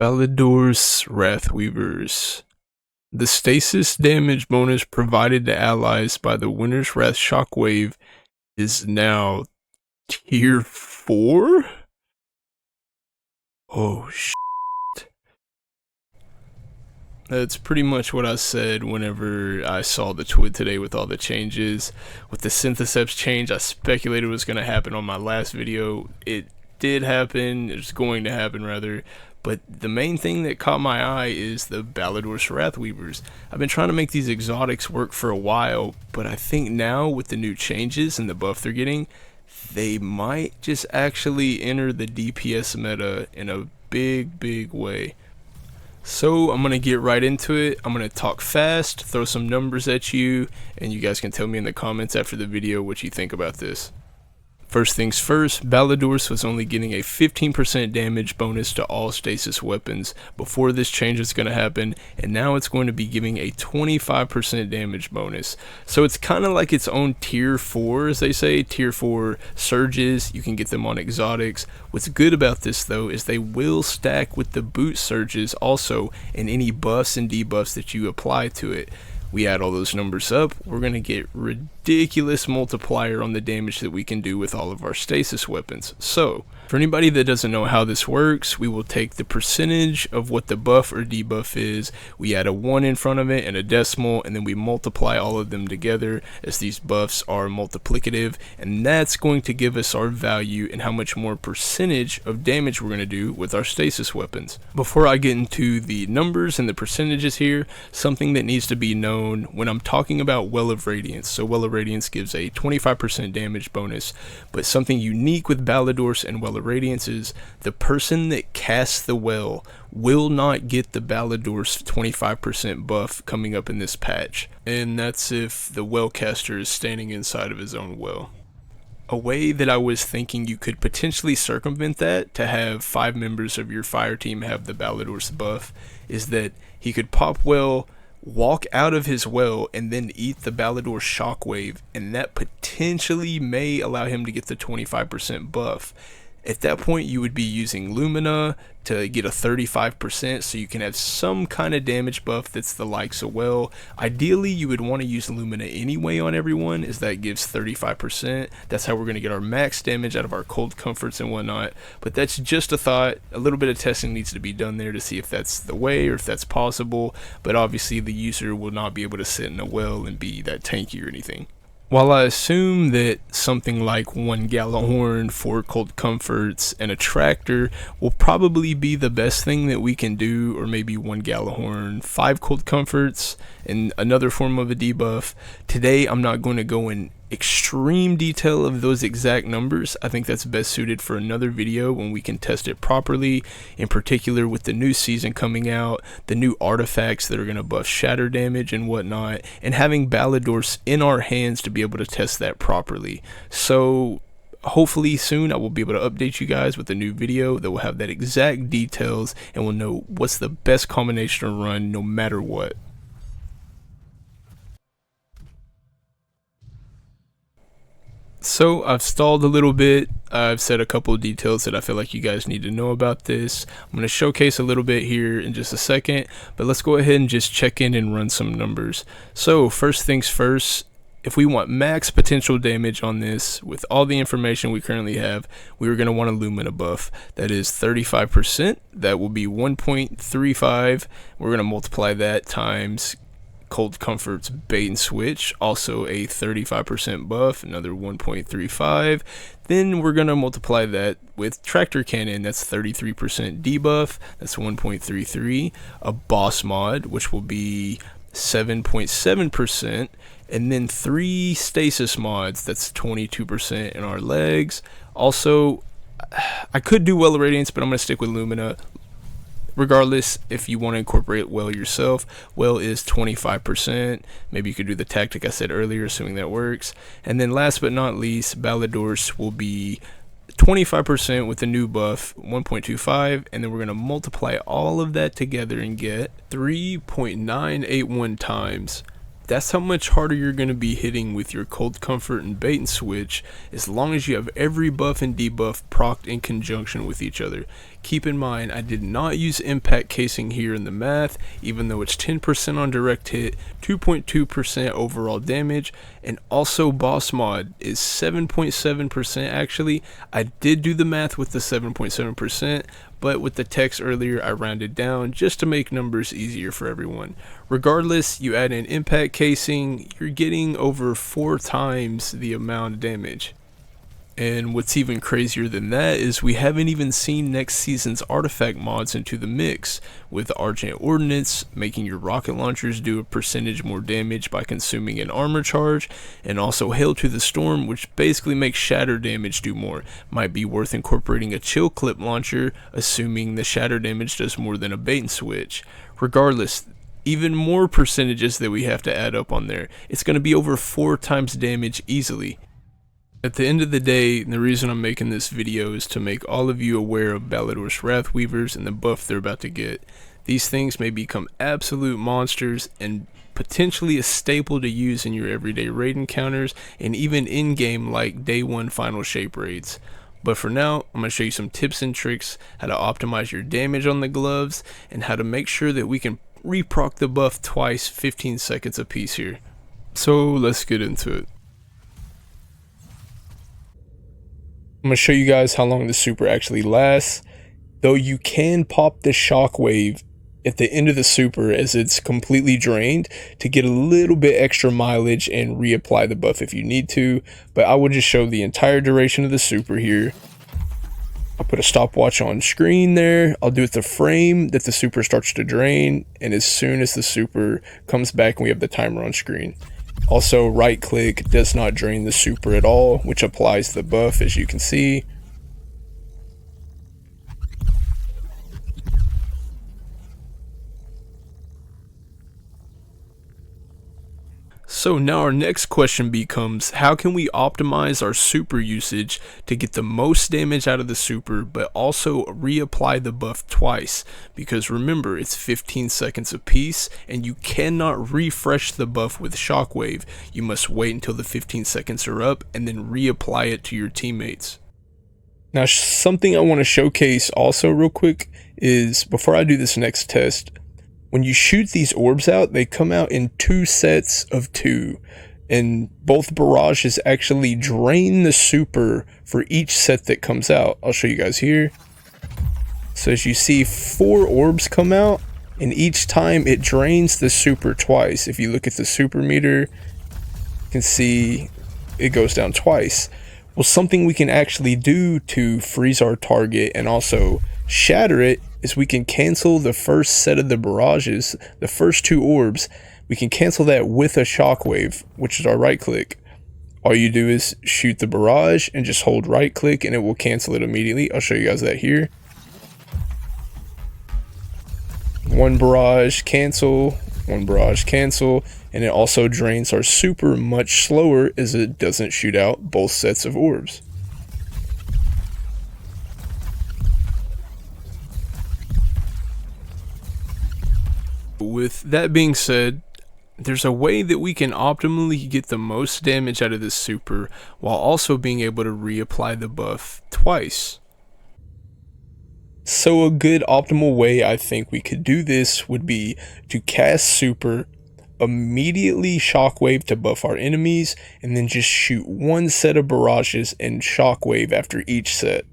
Ballidorse Wrathweavers. The stasis damage bonus provided to allies by the Winter's Wrath Shockwave is now tier 4? Oh shit. That's pretty much what I said whenever I saw the tweet today with all the changes. With the Syntheseps change, I speculated was going to happen on my last video. It did happen, it's going to happen rather. But the main thing that caught my eye is the Ballidorse Wrathweavers. I've been trying to make these exotics work for a while, but I think now with the new changes and the buff they're getting, they might just actually enter the DPS meta in a big way. So I'm going to get right into it. I'm going to talk fast, throw some numbers at you, and you guys can tell me in the comments after the video what you think about this. First things first, Ballidorse was only getting a 15% damage bonus to all stasis weapons before this change is going to happen, and now it's going to be giving a 25% damage bonus. So it's kind of like its own tier 4, as they say, tier 4 surges. You can get them on exotics. What's good about this though is they will stack with the boot surges also, and any buffs and debuffs that you apply to it. We add all those numbers up, we're going to get ridiculous multiplier on the damage that we can do with all of our stasis weapons. So, for anybody that doesn't know how this works, we will take the percentage of what the buff or debuff is, we add a 1 in front of it and a decimal, and then we multiply all of them together as these buffs are multiplicative, and that's going to give us our value and how much more percentage of damage we're going to do with our stasis weapons. Before I get into the numbers and the percentages here, something that needs to be known when I'm talking about Well of Radiance. So Well of Radiance gives a 25% damage bonus, but something unique with Ballidorse and Well of Radiance is the person that casts the well will not get the Ballidorse 25% buff coming up in this patch, and that's if the well caster is standing inside of his own well. A way that I was thinking you could potentially circumvent that to have 5 members of your fire team have the Ballidorse buff is that he could pop well, walk out of his well, and then eat the Ballidorse Shockwave, and that potentially may allow him to get the 25% buff. At that point you would be using Lumina to get a 35%, so you can have some kind of damage buff that's the likes of well. Ideally you would want to use Lumina anyway on everyone, as that gives 35%. That's how we're going to get our max damage out of our cold comforts and whatnot, but that's just a thought. A little bit of testing needs to be done there to see if that's the way or if that's possible, but obviously the user will not be able to sit in a well and be that tanky or anything. While I assume that something like 1 Gallahorn, 4 cold comforts, and a tractor will probably be the best thing that we can do, or maybe 1 Gallahorn, 5 cold comforts, and another form of a debuff, today I'm not going to go in extreme detail of those exact numbers. I think that's best suited for another video when we can test it properly, in particular with the new season coming out, the new artifacts that are going to buff shatter damage and whatnot, and having Ballidorse in our hands to be able to test that properly. So hopefully soon I will be able to update you guys with a new video that will have that exact details, and we'll know what's the best combination to run no matter what. So I've stalled a little bit. I've said a couple of details that I feel like you guys need to know about this. I'm going to showcase a little bit here in just a second, but let's go ahead and just check in and run some numbers. So first things first, if we want max potential damage on this with all the information we currently have, we are going to want a Lumina buff. That is 35%. That will be 1.35. We're going to multiply that times Cold Comfort's Bait and Switch, also a 35% buff, another 1.35. Then we're going to multiply that with Tractor Cannon, that's 33% debuff, that's 1.33. A Boss Mod, which will be 7.7%, and then 3 Stasis Mods, that's 22% in our legs. Also, I could do Well of Radiance, but I'm going to stick with Lumina. Regardless, if you want to incorporate well yourself, well is 25%. Maybe you could do the tactic I said earlier, assuming that works. And then last but not least, Ballidorse will be 25% with the new buff, 1.25, and then we're going to multiply all of that together and get 3.981 times That's how much harder you're going to be hitting with your Cold Comfort and Bait and Switch, as long as you have every buff and debuff procced in conjunction with each other. Keep in mind, I did not use impact casing here in the math, even though it's 10% on direct hit, 2.2% overall damage, and also boss mod is 7.7% actually. I did do the math with the 7.7%, but with the text earlier I rounded down just to make numbers easier for everyone. Regardless, you add in impact casing, you're getting over 4 times the amount of damage. And what's even crazier than that is we haven't even seen next season's artifact mods into the mix, with Argent Ordnance making your rocket launchers do a percentage more damage by consuming an armor charge, and also Hail to the Storm, which basically makes shatter damage do more. Might be worth incorporating a chill clip launcher, assuming the shatter damage does more than a bait and switch. Regardless, even more percentages that we have to add up on there. It's going to be over 4 times damage easily. At the end of the day, the reason I'm making this video is to make all of you aware of Ballidorse Wrathweavers and the buff they're about to get. These things may become absolute monsters and potentially a staple to use in your everyday raid encounters and even in-game like day 1 final shape raids. But for now, I'm going to show you some tips and tricks, how to optimize your damage on the gloves, and how to make sure that we can reproc the buff twice, 15 seconds apiece here. So let's get into it. I'm going to show you guys how long the super actually lasts, though you can pop the shockwave at the end of the super as it's completely drained to get a little bit extra mileage and reapply the buff if you need to, but I will just show the entire duration of the super here. I'll put a stopwatch on screen there. I'll do it the frame that the super starts to drain, and as soon as the super comes back and we have the timer on screen. Also, right click does not drain the super at all, which applies the buff as you can see. So now our next question becomes, how can we optimize our super usage to get the most damage out of the super but also reapply the buff twice? Because remember, it's 15 seconds apiece and you cannot refresh the buff with shockwave. You must wait until the 15 seconds are up and then reapply it to your teammates. Now something I want to showcase also real quick is, before I do this next test, when you shoot these orbs out, they come out in 2 sets of 2, and both barrages actually drain the super for each set that comes out. I'll show you guys here. So as you see, 4 orbs come out, and each time it drains the super twice. If you look at the super meter, you can see it goes down twice. Well, something we can actually do to freeze our target and also shatter it is we can cancel the first set of the barrages, the first 2 orbs. We can cancel that with a shockwave, which is our right click. All you do is shoot the barrage and just hold right click and it will cancel it immediately. I'll show you guys that here. 1 barrage cancel, 1 barrage cancel, and it also drains our super much slower as it doesn't shoot out both sets of orbs. With that being said, there's a way that we can optimally get the most damage out of this super while also being able to reapply the buff twice. So a good optimal way I think we could do this would be to cast super, immediately shockwave to buff our enemies, and then just shoot 1 set of barrages and shockwave after each set.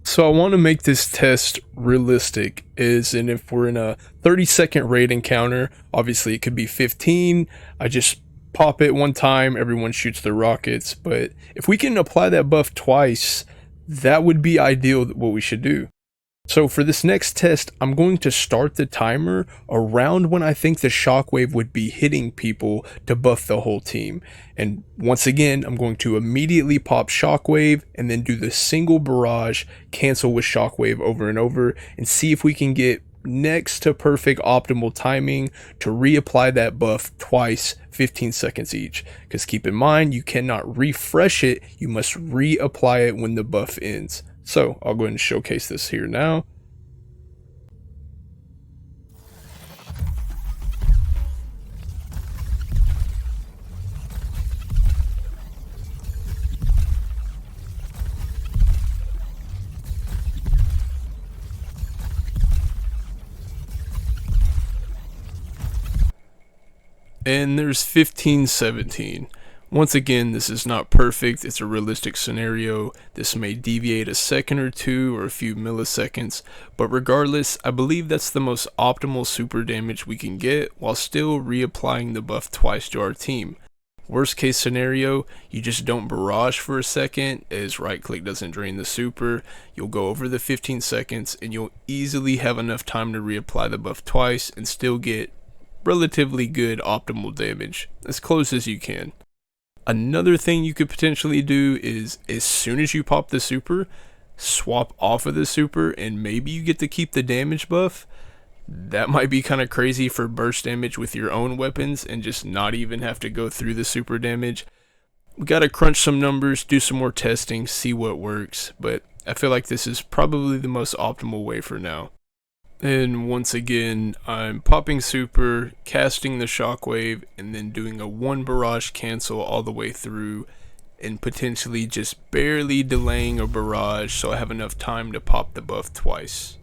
So I want to make this test realistic, as in if we're in a 30-second raid encounter, obviously it could be 15, I just pop it 1 time, everyone shoots their rockets, but if we can apply that buff twice, that would be ideal, what we should do. So for this next test, I'm going to start the timer around when I think the shockwave would be hitting people to buff the whole team. And once again, I'm going to immediately pop shockwave and then do the single barrage, cancel with shockwave over and over, and see if we can get next to perfect optimal timing to reapply that buff twice, 15 seconds each. Because keep in mind, you cannot refresh it, you must reapply it when the buff ends. So I'll go ahead and showcase this here now. And there's 1517. Once again, this is not perfect, it's a realistic scenario. This may deviate a second or two or a few milliseconds, but regardless, I believe that's the most optimal super damage we can get while still reapplying the buff twice to our team. Worst case scenario, you just don't barrage for a second as right click doesn't drain the super. You'll go over the 15 seconds and you'll easily have enough time to reapply the buff twice and still get relatively good optimal damage, as close as you can. Another thing you could potentially do is, as soon as you pop the super, swap off of the super and maybe you get to keep the damage buff. That might be kind of crazy for burst damage with your own weapons and just not even have to go through the super damage. We gotta crunch some numbers, do some more testing, see what works, but I feel like this is probably the most optimal way for now. And once again, I'm popping super, casting the shockwave, and then doing a one barrage cancel all the way through, and potentially just barely delaying a barrage so I have enough time to pop the buff twice.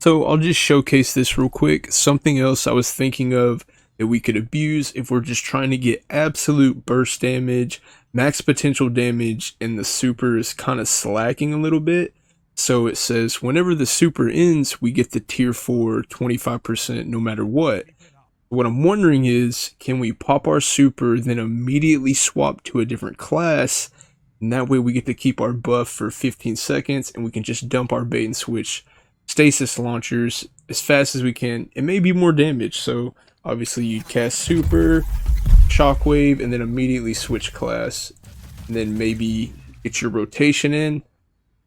So I'll just showcase this real quick. Something else I was thinking of that we could abuse if we're just trying to get absolute burst damage, max potential damage, and the super is kind of slacking a little bit. So it says whenever the super ends, we get the tier 4 25% no matter what. What I'm wondering is, can we pop our super, then immediately swap to a different class? And that way we get to keep our buff for 15 seconds and we can just dump our bait and switch stasis launchers as fast as we can. It may be more damage, so obviously you'd cast super, shockwave, and then immediately switch class. And then maybe get your rotation in.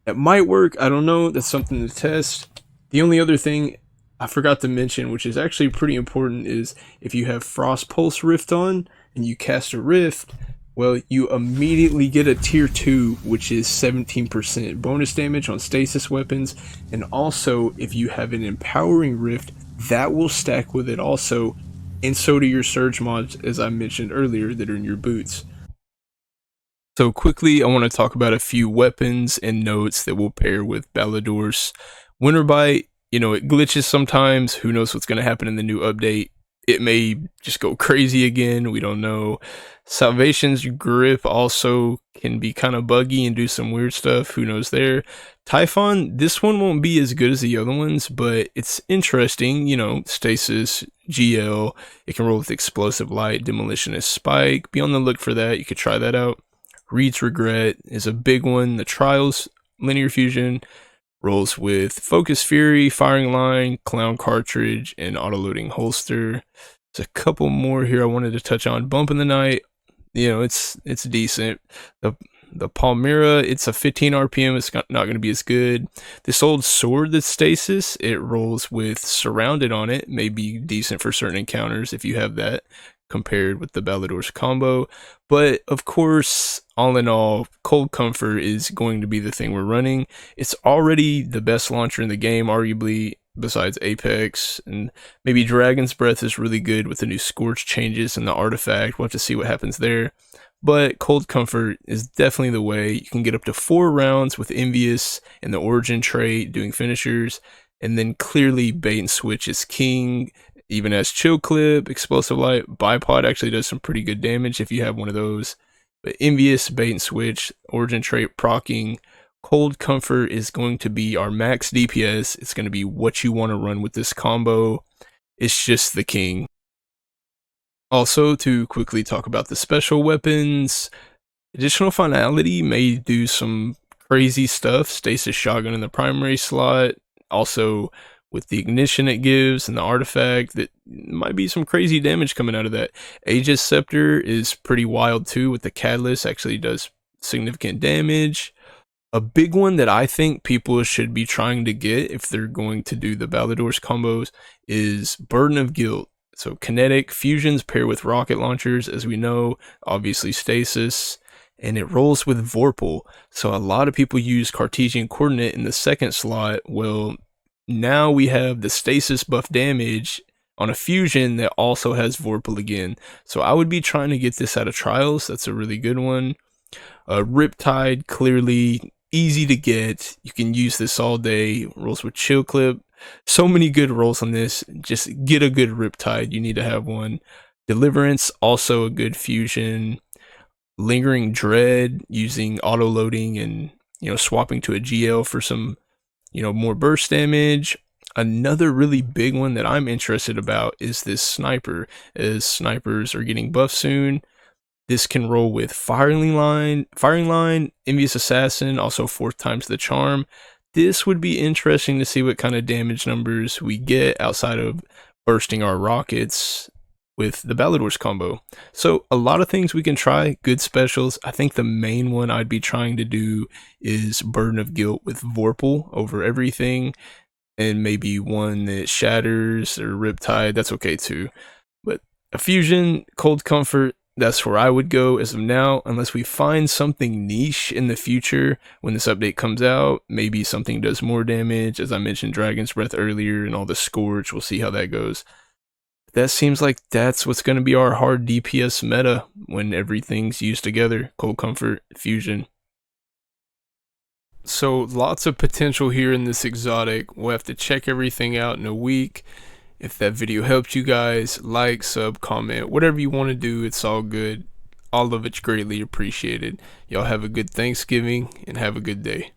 That might work, I don't know, that's something to test. The only other thing I forgot to mention, which is actually pretty important, is if you have Frost Pulse Rift on and you cast a Rift, well, you immediately get a tier 2, which is 17% bonus damage on stasis weapons, and also if you have an Empowering Rift, that will stack with it also, and so do your surge mods, as I mentioned earlier, that are in your boots. So quickly, I want to talk about a few weapons and notes that will pair with Ballidorse. Winterbite, it glitches sometimes. Who knows what's going to happen in the new update? It may just go crazy again. We don't know. Salvation's grip also can be kind of buggy and do some weird stuff. Who knows there? Typhon, this one won't be as good as the other ones, but it's interesting. Stasis, GL. It can roll with Explosive Light, Demolitionist Spike. Be on the look for that. You could try that out. Reed's Regret is a big one. The Trials, Linear Fusion, rolls with Focus Fury, Firing Line, Clown Cartridge, and Auto-Loading Holster. There's a couple more here I wanted to touch on. Bump in the Night, it's decent. The Palmyra, it's a 15 RPM, it's not going to be as good. This old sword that's stasis, it rolls with Surrounded on it, may be decent for certain encounters if you have that, compared with the Ballidorse combo. But of course, all in all, Cold Comfort is going to be the thing we're running. It's already the best launcher in the game, arguably, besides Apex, and maybe Dragon's Breath is really good with the new Scorch changes and the artifact. We'll have to see what happens there. But Cold Comfort is definitely the way. You can get up to 4 rounds with Envious and the Origin trait doing finishers, and then clearly Bait and Switch is king. Even as Chill Clip, Explosive Light, Bipod actually does some pretty good damage if you have one of those. But Envious, Bait and Switch, Origin trait proccing, Cold Comfort is going to be our max DPS. It's going to be what you want to run with this combo. It's just the king. Also, to quickly talk about the special weapons, Additional Finality may do some crazy stuff. Stasis Shotgun in the primary slot. Also, with the ignition it gives and the artifact, that might be some crazy damage coming out of that. Aegis Scepter is pretty wild too, with the catalyst, actually does significant damage. A big one that I think people should be trying to get if they're going to do the Ballidorse combos is Burden of Guilt. So kinetic fusions pair with rocket launchers, as we know, obviously stasis, and it rolls with Vorpal. So a lot of people use Cartesian coordinate in the second slot. Well, now we have the stasis buff damage on a fusion that also has Vorpal again. So I would be trying to get this out of Trials. That's a really good one. Riptide, clearly easy to get. You can use this all day. Rolls with Chill Clip. So many good rolls on this. Just get a good Riptide. You need to have one. Deliverance, also a good fusion. Lingering Dread, using auto loading and swapping to a GL for some more burst damage. Another really big one that I'm interested about is this sniper, as snipers are getting buffed soon. This can roll with firing line, envious assassin, also 4th times the charm. This would be interesting to see what kind of damage numbers we get outside of bursting our rockets with the Ballidorse combo. So a lot of things we can try, good specials. I think the main one I'd be trying to do is Burden of Guilt with Vorpal over everything, and maybe one that shatters or Riptide, that's okay too. But a fusion, Cold Comfort, that's where I would go as of now, unless we find something niche in the future when this update comes out. Maybe something does more damage, as I mentioned Dragon's Breath earlier and all the Scourge, we'll see how that goes. That seems like that's what's going to be our hard DPS meta when everything's used together. Cold Comfort, Fusion. So lots of potential here in this exotic. We'll have to check everything out in a week. If that video helped you guys, like, sub, comment, whatever you want to do, it's all good. All of it's greatly appreciated. Y'all have a good Thanksgiving and have a good day.